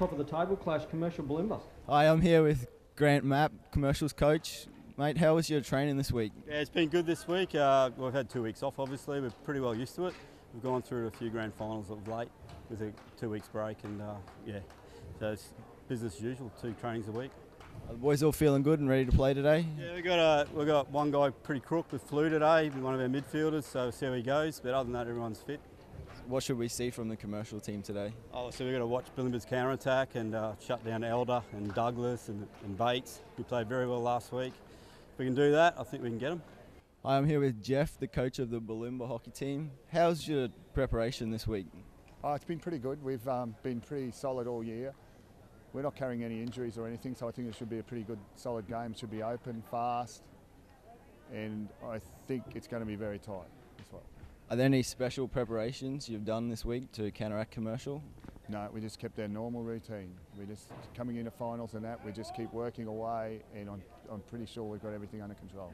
top of the table clash, Commercial Bulimba. Hi, I'm here with Grant Mapp, Commercials coach. Mate, how was your training this week? Yeah, it's been good this week. We've had 2 weeks off, obviously. We're pretty well used to it. We've gone through a few grand finals of late with a 2 weeks break, and so it's business as usual, 2 trainings a week. Are the boys all feeling good and ready to play today? Yeah, we've got one guy pretty crook with flu today, one of our midfielders, so we'll see how he goes. But other than that, everyone's fit. What should we see from the commercial team today? Oh, so we've got to watch Bulimba's counter-attack and shut down Elder and Douglas and Bates, who played very well last week. If we can do that, I think we can get them. Hi, I'm here with Jeff, the coach of the Bulimba hockey team. How's your preparation this week? Oh, it's been pretty good. We've been pretty solid all year. We're not carrying any injuries or anything, so I think it should be a pretty good, solid game. It should be open, fast, and I think it's going to be very tight as well. Are there any special preparations you've done this week to counteract commercial? No, we just kept our normal routine. We're just coming into finals and that, we just keep working away, and I'm pretty sure we've got everything under control.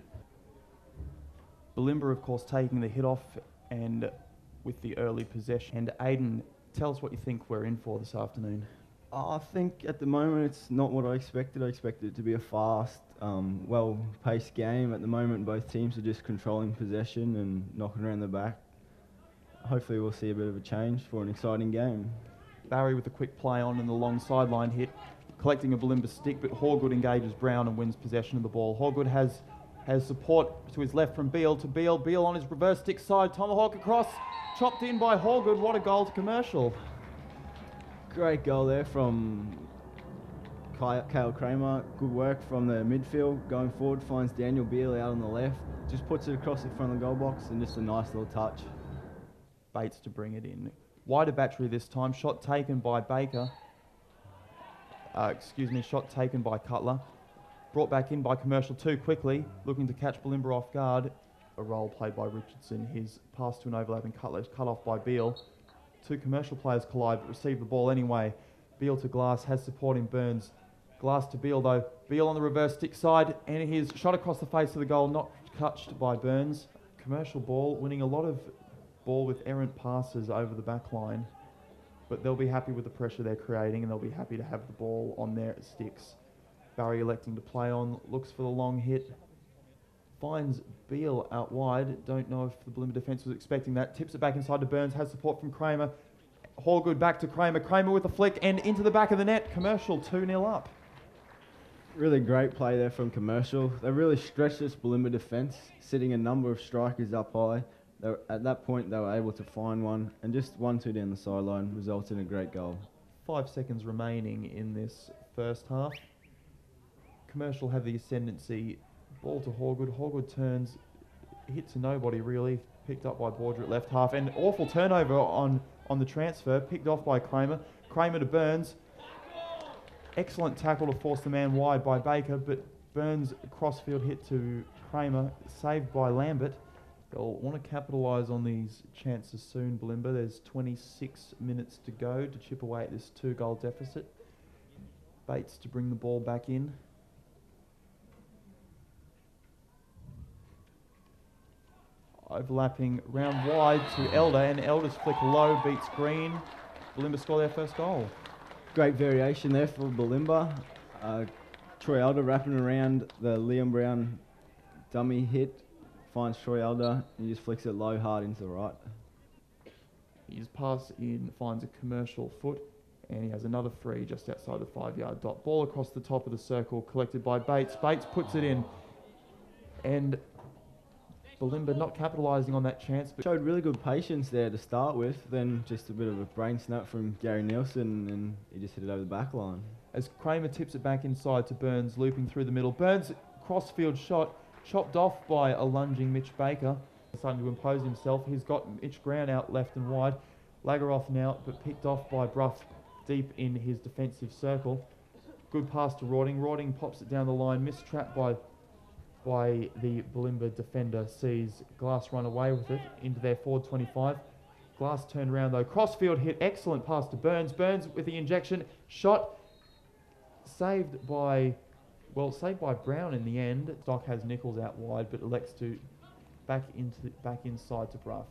Bulimba, of course, taking the hit off and with the early possession. And Aiden, tell us what you think we're in for this afternoon. I think at the moment it's not what I expected. I expected it to be a fast, well-paced game. At the moment, both teams are just controlling possession and knocking around the back. Hopefully we'll see a bit of a change for an exciting game. Barry with a quick play on and the long sideline hit, collecting a Bulimba stick, but Horgood engages Brown and wins possession of the ball. Horgood has support to his left from Beale to Beale. Beale on his reverse stick side, tomahawk across, chopped in by Horgood. What a goal to Commercial. Great goal there from Kyle Kramer. Good work from the midfield. Going forward, finds Daniel Beale out on the left. Just puts it across the front of the goal box and just a nice little touch. Bates to bring it in. Wider battery this time. Shot taken by Baker. Shot taken by Cutler. Brought back in by Commercial too quickly. Looking to catch Bulimba off guard. A roll played by Richardson. His pass to an overlapping Cutler is cut off by Beale. 2 Commercial players collide but receive the ball anyway. Beale to Glass, has support in Burns. Glass to Beale though. Beale on the reverse stick side, and his shot across the face of the goal, not touched by Burns. Commercial ball, winning a lot of ball with errant passes over the back line, but they'll be happy with the pressure they're creating, and they'll be happy to have the ball on their sticks. Barry electing to play on, looks for the long hit. Finds Beale out wide. Don't know if the Bulimba defence was expecting that. Tips it back inside to Burns. Has support from Kramer. Horgood back to Kramer. Kramer with a flick and into the back of the net. Commercial 2-0 up. Really great play there from Commercial. They really stretched this Bulimba defence, sitting a number of strikers up high. At that point, they were able to find one, and just 1-2 down the sideline resulted in a great goal. 5 seconds remaining in this first half. Commercial have the ascendancy. Ball to Horgood. Horgood turns, hit to nobody really. Picked up by Border at left half. And awful turnover on the transfer. Picked off by Kramer. Kramer to Burns. Excellent tackle to force the man wide by Baker, but Burns crossfield hit to Kramer. Saved by Lambert. They'll want to capitalise on these chances soon, Bulimba. There's 26 minutes to go to chip away at this 2-goal deficit. Bates to bring the ball back in. Overlapping round wide to Elder, and Elder's flick low beats Green. Bulimba score their first goal. Great variation there for Bulimba. Troy Elder wrapping around the Liam Brown dummy hit. Finds Troy Elder and he just flicks it low hard into the right. His pass in finds a Commercial foot, and he has another free just outside the 5-yard dot. Ball across the top of the circle, collected by Bates. Bates puts it in, and Bulimba not capitalising on that chance. But showed really good patience there to start with, then just a bit of a brain snap from Gary Nielsen, and he just hit it over the back line. As Kramer tips it back inside to Burns, looping through the middle. Burns, crossfield shot, chopped off by a lunging Mitch Baker. Starting to impose himself. He's got Mitch Brown out left and wide. Lagaroth now, but picked off by Bruff deep in his defensive circle. Good pass to Rawding. Rawding pops it down the line, mistrapped by the Bulimba defender. Sees Glass run away with it into their forward 25. Glass turned around though. Crossfield hit, excellent pass to Burns. Burns with the injection, shot, saved by Brown in the end. Stock has Nichols out wide, but elects to back inside to Bruff.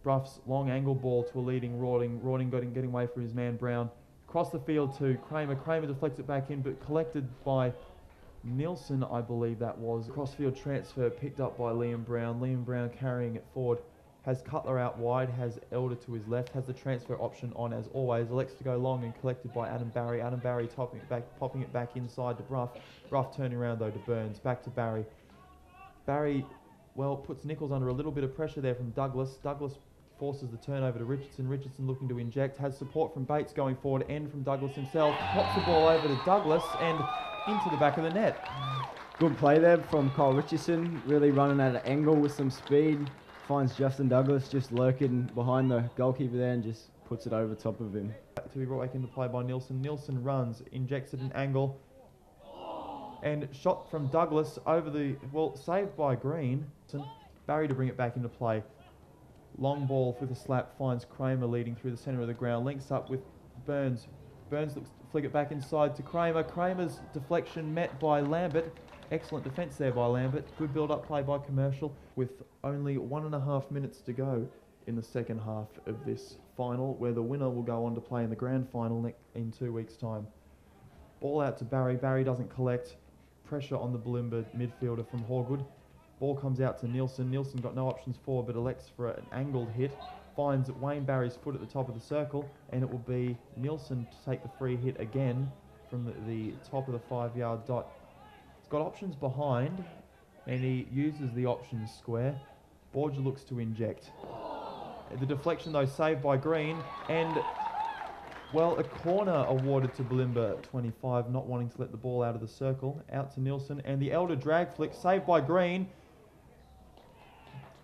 Bruff's long angle ball to a leading Rawding. Rawding getting away from his man Brown. Across the field to Kramer. Kramer deflects it back in, but collected by Nielsen, I believe that was. Crossfield transfer picked up by Liam Brown. Liam Brown carrying it forward. Has Cutler out wide, has Elder to his left, has the transfer option on as always. Elects to go long and collected by Adam Barry. Adam Barry popping it back inside to Bruff. Bruff turning around though to Burns. Back to Barry. Barry, well, puts Nichols under a little bit of pressure there from Douglas. Douglas forces the turnover to Richardson. Richardson looking to inject. Has support from Bates going forward and from Douglas himself. Pops the ball over to Douglas and into the back of the net. Good play there from Kyle Richardson, really running at an angle with some speed. Finds Justin Douglas just lurking behind the goalkeeper there and just puts it over top of him. To be brought back into play by Nielsen. Nielsen runs, injects at an angle, and shot from Douglas over the, well, saved by Green. Barry to bring it back into play. Long ball with a slap, finds Kramer leading through the centre of the ground, links up with Burns. Burns looks to flick it back inside to Kramer. Kramer's deflection met by Lambert. Excellent defence there by Lambert. Good build-up play by Commercial with only 1.5 minutes to go in the second half of this final, where the winner will go on to play in the grand final in 2 weeks' time. Ball out to Barry. Barry doesn't collect. Pressure on the Bulimba midfielder from Horgood. Ball comes out to Nielsen. Nielsen got no options forward, but elects for an angled hit. Finds Wayne Barry's foot at the top of the circle, and it will be Nielsen to take the free hit again from the top of the 5-yard dot. He's got options behind, and he uses the options square. Borgia looks to inject. The deflection, though, saved by Green, and, well, a corner awarded to Bulimba 25, not wanting to let the ball out of the circle. Out to Nielsen, and the Elder drag flick, saved by Green.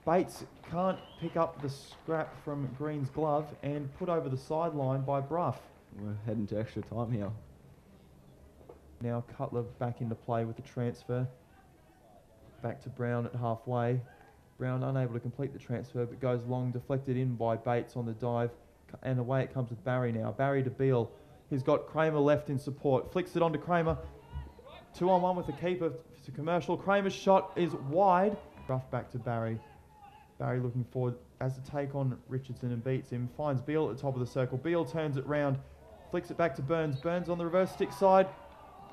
Bates can't pick up the scrap from Green's glove and put over the sideline by Bruff. We're heading to extra time here. Now Cutler back into play with the transfer. Back to Brown at halfway. Brown unable to complete the transfer, but goes long, deflected in by Bates on the dive. And away it comes with Barry now. Barry to Beale. He's got Kramer left in support. Flicks it on to Kramer. 2-on-1 with the keeper to Commercial. Kramer's shot is wide. Bruff back to Barry. Barry looking forward as to take on Richardson and beats him. Finds Beale at the top of the circle. Beale turns it round. Flicks it back to Burns. Burns on the reverse stick side.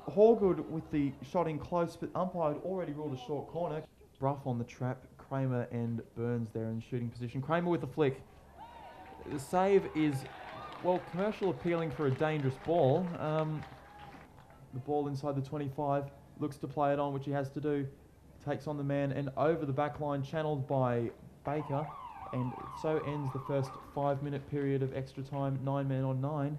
Horgood with the shot in close, but umpire had already ruled a short corner. Bruff on the trap. Kramer and Burns there in shooting position. Kramer with the flick. The save is, well, Commercial appealing for a dangerous ball. The ball inside the 25. Looks to play it on, which he has to do. Takes on the man and over the back line, channeled by Baker. And so ends the first 5-minute period of extra time, 9 men on 9.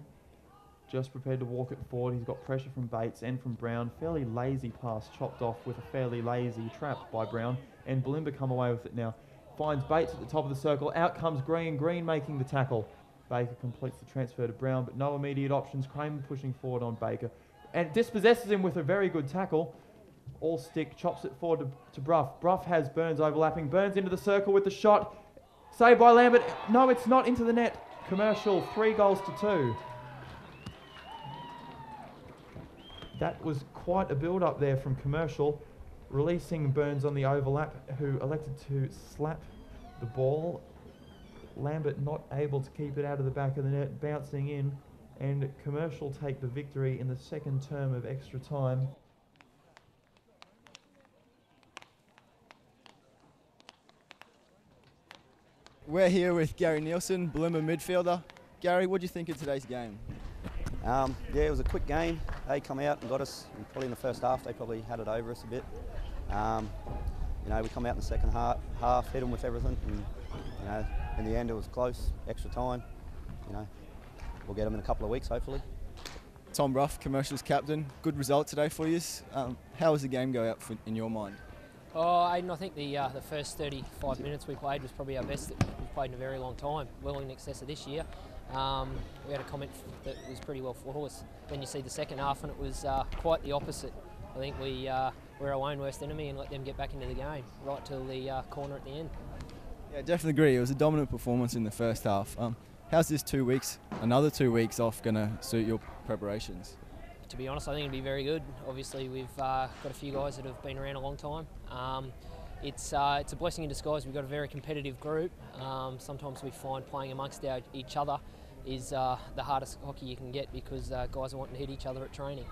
Just prepared to walk it forward. He's got pressure from Bates and from Brown. Fairly lazy pass chopped off with a fairly lazy trap by Brown. And Bulimba come away with it now. Finds Bates at the top of the circle. Out comes Green. Green making the tackle. Baker completes the transfer to Brown, but no immediate options. Kramer pushing forward on Baker. And dispossesses him with a very good tackle. All stick, chops it forward to Bruff. Bruff has Burns overlapping. Burns into the circle with the shot. Saved by Lambert. No, it's not into the net. Commercial, 3-2. That was quite a build-up there from Commercial, releasing Burns on the overlap, who elected to slap the ball. Lambert not able to keep it out of the back of the net, bouncing in, and Commercial take the victory in the second term of extra time. We're here with Gary Nielsen, Bulimba midfielder. Gary, what do you think of today's game? Yeah, it was a quick game. They come out and got us, and probably in the first half they probably had it over us a bit. We come out in the second half, hit them with everything, and in the end it was close, extra time. We'll get them in a couple of weeks hopefully. Tom Bruff, Commercial's captain. Good result today for you. How was the game go out in your mind? Oh, Aidan, I think the first 35 minutes we played was probably our best that we've played in a very long time, well in excess of this year. We had a comment that was pretty well for us. Then you see the second half and it was quite the opposite. I think we were our own worst enemy and let them get back into the game right till the corner at the end. Yeah, definitely agree. It was a dominant performance in the first half. How's this 2 weeks, another 2 weeks off, going to suit your preparations? To be honest, I think it'd be very good. Obviously, we've got a few guys that have been around a long time. It's a blessing in disguise. We've got a very competitive group. Sometimes we find playing amongst each other is the hardest hockey you can get because guys are wanting to hit each other at training.